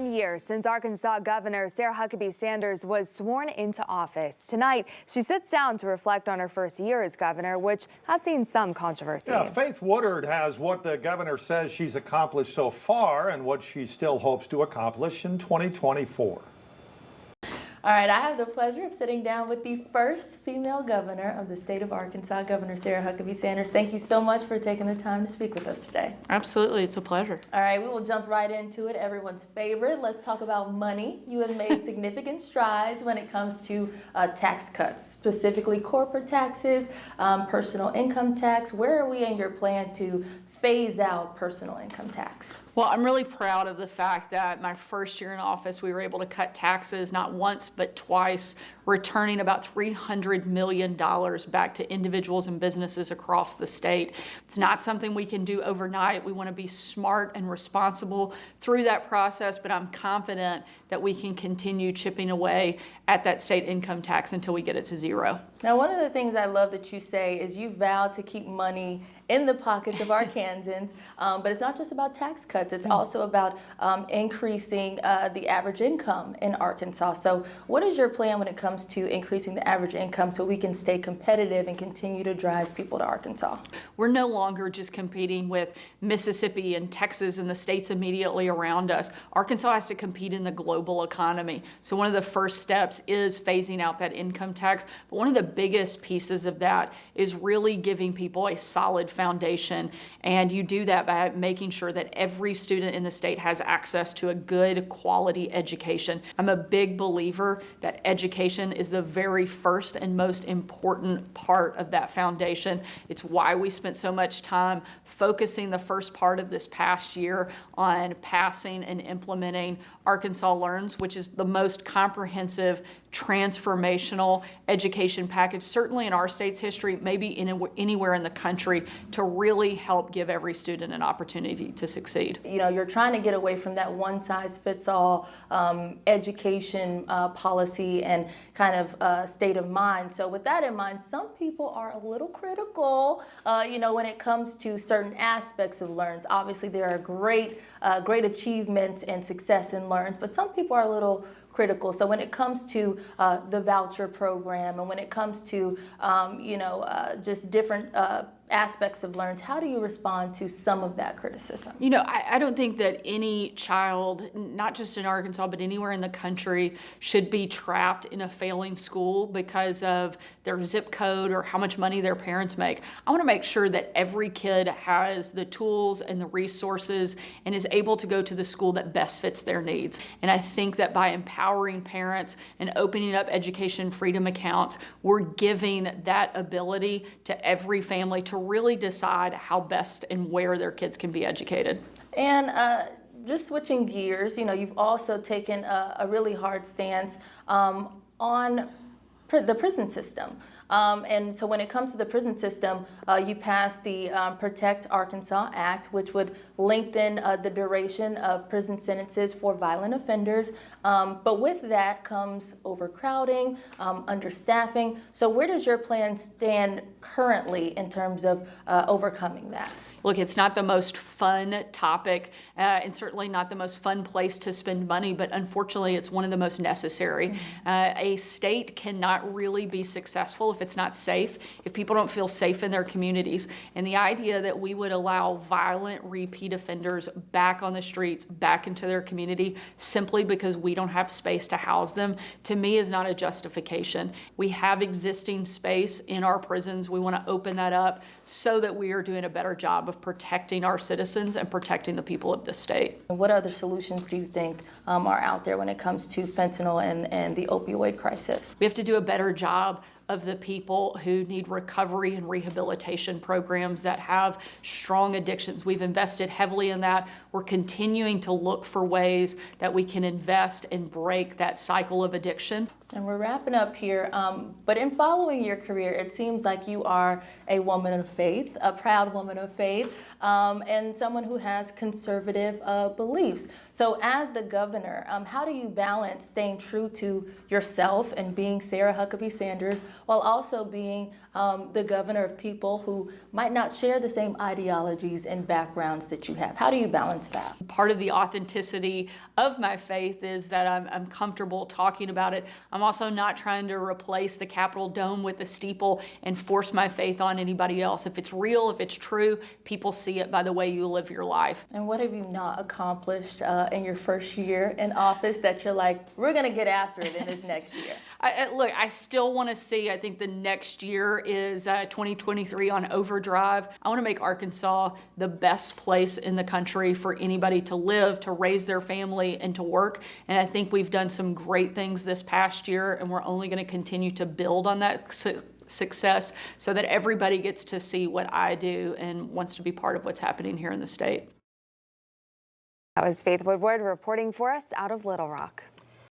Years since Arkansas Governor Sarah Huckabee Sanders was sworn into office. Tonight, she sits down to reflect on her first year as governor, which has seen some controversy. Yeah, Faith Woodard has what the governor says she's accomplished so far and what she still hopes to accomplish in 2024. All right, I have the pleasure of sitting down with the first female governor of the state of Arkansas, Governor Sarah Huckabee Sanders. Thank you so much for taking the time to speak with us today. Absolutely, it's a pleasure. All right, we will jump right into it. Everyone's favorite. Let's talk about money. You have made significant strides when it comes to tax cuts, specifically corporate taxes, personal income tax. Where are we in your plan to phase out personal income tax? Well, I'm really proud of the fact that my first year in office, we were able to cut taxes not once, but twice, returning about $300 million back to individuals and businesses across the state. It's not something we can do overnight. We want to be smart and responsible through that process, but I'm confident that we can continue chipping away at that state income tax until we get it to zero. Now, one of the things I love that you say is you vowed to keep money in the pockets of Arkansans, but it's not just about tax cuts, it's also about increasing the average income in Arkansas. So what is your plan when it comes to increasing the average income so we can stay competitive and continue to drive people to Arkansas? We're no longer just competing with Mississippi and Texas and the states immediately around us. Arkansas has to compete in the global economy. So one of the first steps is phasing out that income tax. But one of the biggest pieces of that is really giving people a solid foundation. And you do that by making sure that every student in the state has access to a good quality education. I'm a big believer that education is the very first and most important part of that foundation. It's why we spent so much time focusing the first part of this past year on passing and implementing Arkansas Learns, which is the most comprehensive, transformational education package, certainly in our state's history, maybe anywhere in the country, to really help give every student an opportunity to succeed. You know, you're trying to get away from that one-size-fits-all education policy and kind of state of mind. So with that in mind, some people are a little critical, you know, when it comes to certain aspects of Learns. Obviously, there are great achievements and success in Learns, but some people are a little critical. So when it comes to the voucher program and when it comes to, you know, just different aspects of Learns, how do you respond to some of that criticism? You know, I don't think that any child, not just in Arkansas, but anywhere in the country, should be trapped in a failing school because of their zip code or how much money their parents make. I want to make sure that every kid has the tools and the resources and is able to go to the school that best fits their needs. And I think that by empowering parents and opening up education freedom accounts, we're giving that ability to every family to really decide how best and where their kids can be educated. And just switching gears, you know, you've also taken a really hard stance on the prison system. And so when it comes to the prison system, you passed the Protect Arkansas Act, which would lengthen the duration of prison sentences for violent offenders. But with that comes overcrowding, understaffing. So where does your plan stand currently in terms of overcoming that? Look, it's not the most fun topic and certainly not the most fun place to spend money, but unfortunately it's one of the most necessary. A state cannot really be successful if it's not safe, if people don't feel safe in their communities. And the idea that we would allow violent repeat offenders back on the streets, back into their community, simply because we don't have space to house them, to me is not a justification. We have existing space in our prisons. We want to open that up so that we are doing a better job of protecting our citizens and protecting the people of the state. What other solutions do you think are out there when it comes to fentanyl and the opioid crisis? We have to do a better job of the people who need recovery and rehabilitation programs that have strong addictions. We've invested heavily in that. We're continuing to look for ways that we can invest and break that cycle of addiction. And we're wrapping up here, but in following your career, it seems like you are a woman of faith, a proud woman of faith, and someone who has conservative beliefs. So as the governor, how do you balance staying true to yourself and being Sarah Huckabee Sanders while also being the governor of people who might not share the same ideologies and backgrounds that you have? How do you balance that? Part of the authenticity of my faith is that I'm comfortable talking about it. I'm also not trying to replace the Capitol dome with a steeple and force my faith on anybody else. If it's real, if it's true, people see it by the way you live your life. And what have you not accomplished in your first year in office that you're like, we're going to get after it in this next year? Look, I still want to see, I think the next year is 2023 on overdrive. I want to make Arkansas the best place in the country for anybody to live, to raise their family, and to work. And I think we've done some great things this past year, and we're only going to continue to build on that success so that everybody gets to see what I do and wants to be part of what's happening here in the state. That was Faith Woodward reporting for us out of Little Rock.